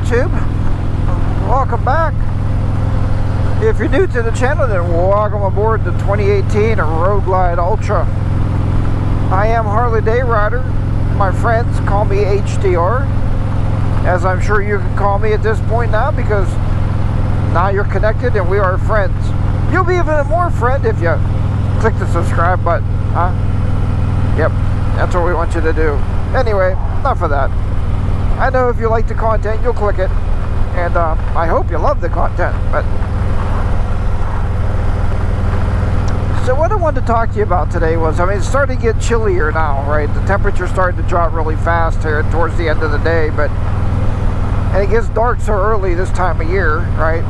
YouTube. Welcome back. If you're new to the channel, then welcome aboard the 2018 Road Glide Ultra. I am Harley Day Rider. My friends call me HDR, as I'm sure you can call me at this point now, because now you're connected and we are friends. You'll be even more friend if you click the subscribe button, huh? Yep, that's what we want you to do. Anyway, enough of that. I know if you like the content, you'll click it, and I hope you love the content. But so what I wanted to talk to you about today was, it's starting to get chillier now, right? The temperature's starting to drop really fast here towards the end of the day, and it gets dark so early this time of year, right?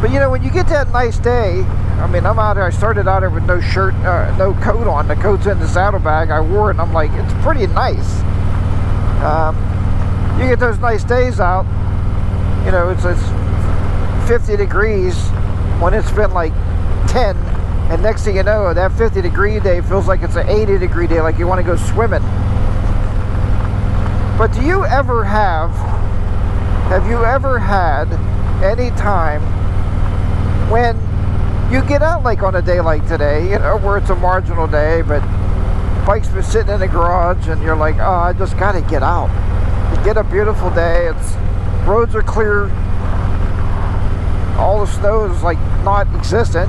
But you know, when you get that nice day, I'm out here, I started out here with no shirt, no coat on. The coat's in the saddlebag. I wore it and I'm like, it's pretty nice. You get those nice days out, you know, it's 50 degrees when it's been like 10, and next thing you know, that 50 degree day feels like it's an 80 degree day, like you want to go swimming. But have you ever had any time when you get out, like on a day like today, you know, where it's a marginal day, but bike's been sitting in the garage and you're like, oh, I just got to get out. You get a beautiful day, roads are clear, all the snow is like not existent,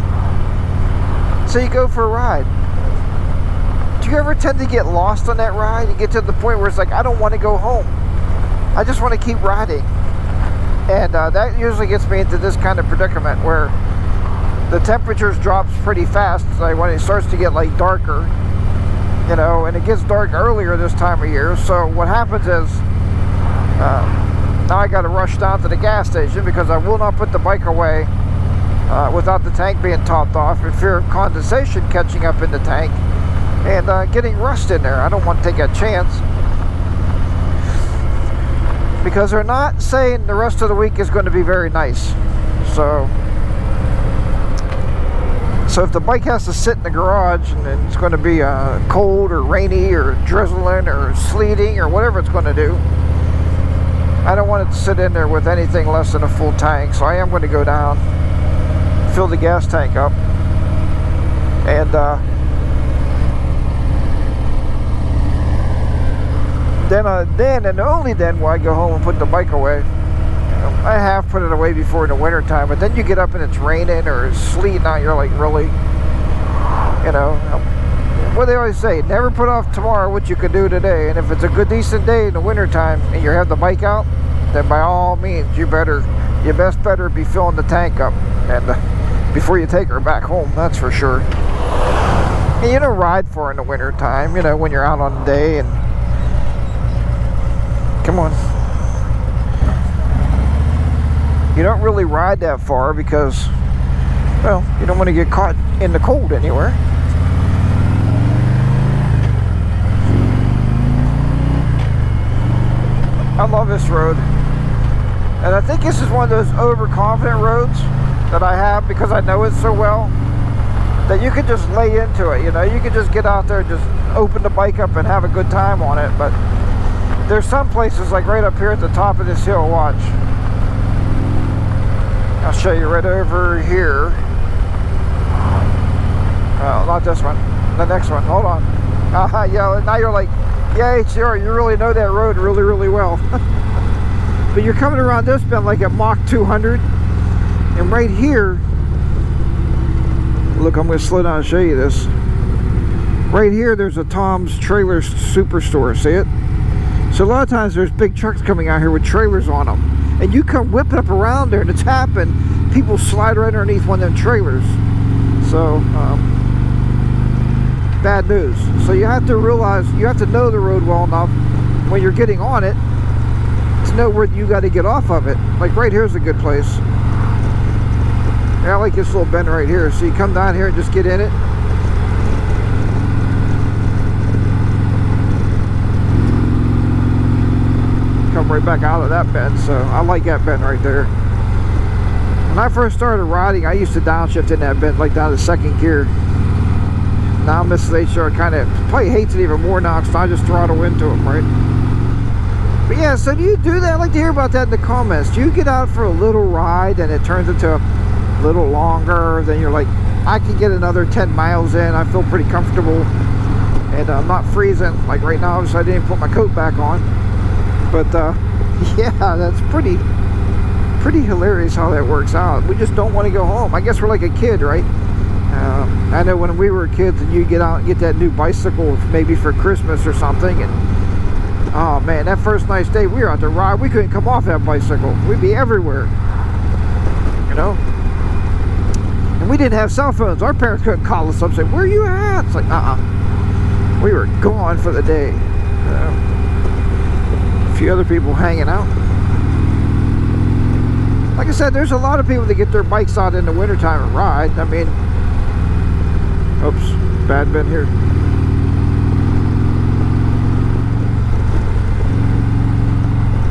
so you go for a ride. Do you ever tend to get lost on that ride? You get to the point where it's like, I don't want to go home, I just want to keep riding. And that usually gets me into this kind of predicament where the temperatures drops pretty fast, like when it starts to get like darker, you know, and it gets dark earlier this time of year. So what happens is, now I got to rush down to the gas station because I will not put the bike away without the tank being topped off, in fear of condensation catching up in the tank and getting rust in there. I don't want to take a chance, because they're not saying the rest of the week is going to be very nice. So if the bike has to sit in the garage and it's going to be cold or rainy or drizzling or sleeting or whatever it's going to do, I don't want it to sit in there with anything less than a full tank. So I am going to go down, fill the gas tank up, and then and only then will I go home and put the bike away. I have put it away before in the winter time, but then you get up and it's raining or it's sleeting out, you're like, really? You know, what they always say, never put off tomorrow what you could do today. And if it's a good decent day in the winter time and you have the bike out, then by all means you best better be filling the tank up, and before you take her back home, that's for sure. And you don't ride for in the winter time, you know, when you're out on the day. And come on, you don't really ride that far because, well, you don't want to get caught in the cold anywhere. I love this road, and I think this is one of those overconfident roads that I have because I know it so well, that you could just lay into it. You know, you could just get out there, just open the bike up and have a good time on it. But there's some places, like right up here at the top of this hill, watch. I'll show you right over here. Oh, not this one, the next one, hold on. Yeah, now you're like, yeah, HDR, you really know that road really, really well. But you're coming around this bend like at Mach 200, and right here, look, I'm going to slow down and show you this. Right here, there's a Tom's Trailer Superstore, see it? So a lot of times there's big trucks coming out here with trailers on them, and you come whipping up around there and it's happened, people slide right underneath one of them trailers. So bad news. So you have to realize, you have to know the road well enough when you're getting on it to know where you got to get off of it. Like right here's a good place. Yeah, I like this little bend right here. So you come down here and just get in it. Come right back out of that bend. So I like that bend right there. When I first started riding, I used to downshift in that bend, like down to second gear. Now Mrs. HR kind of probably hates it even more now because I just throttle into them, right? But yeah, so do you do that? I'd like to hear about that in the comments. Do you get out for a little ride and it turns into a little longer? Then you're like, I can get another 10 miles in. I feel pretty comfortable. And I'm not freezing. Like right now, obviously I didn't put my coat back on. But yeah, that's pretty hilarious how that works out. We just don't want to go home. I guess we're like a kid, right? I know when we were kids and you get out and get that new bicycle maybe for Christmas or something, and oh man, that first nice day we were out to ride, we couldn't come off that bicycle. We'd be everywhere, you know. And we didn't have cell phones. Our parents couldn't call us up and say, where are you at? It's like, we were gone for the day. A few other people hanging out. Like I said, there's a lot of people that get their bikes out in the wintertime and ride. I mean, oops, bad bend here.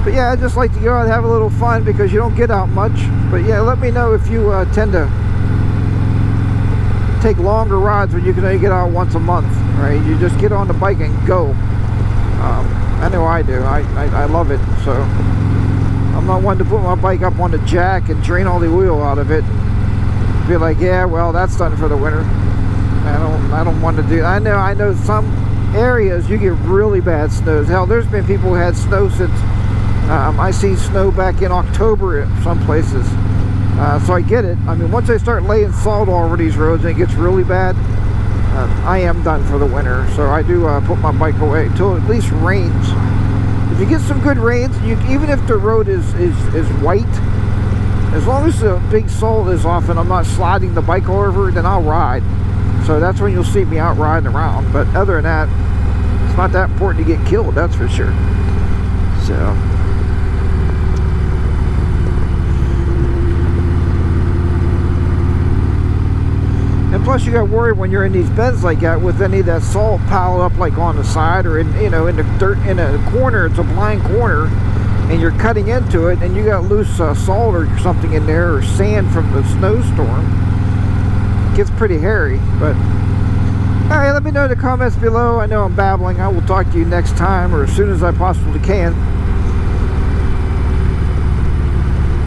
But yeah, I just like to go out and have a little fun because you don't get out much. But yeah, let me know if you tend to take longer rides when you can only get out once a month, right? You just get on the bike and go. I know I do. I love it. So I'm not one to put my bike up on the jack and drain all the oil out of it. Be like, yeah, well, that's done for the winter. I don't want to do. I know some areas you get really bad snows. Hell, there's been people who had snow since I see snow back in October at some places. So I get it. I mean, once I start laying salt all over these roads and it gets really bad, I am done for the winter. So I do put my bike away until it at least rains. If you get some good rains, even if the road is white, as long as the big salt is off and I'm not sliding the bike over, then I'll ride. So that's when you'll see me out riding around. But other than that, it's not that important to get killed, that's for sure. So and plus you got worried when you're in these beds like that with any of that salt piled up like on the side or in, you know, in the dirt in a corner. It's a blind corner and you're cutting into it and you got loose salt or something in there or sand from the snowstorm. It gets pretty hairy. But all right, let me know in the comments below. I know I'm babbling. I will talk to you next time or as soon as I possibly can.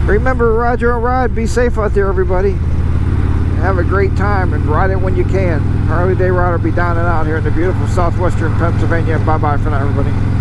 Remember, ride your own ride. Be safe out there, everybody. Have a great time and ride it when you can. Harley Day Rider be down and out here in the beautiful southwestern Pennsylvania. Bye-bye for now, everybody.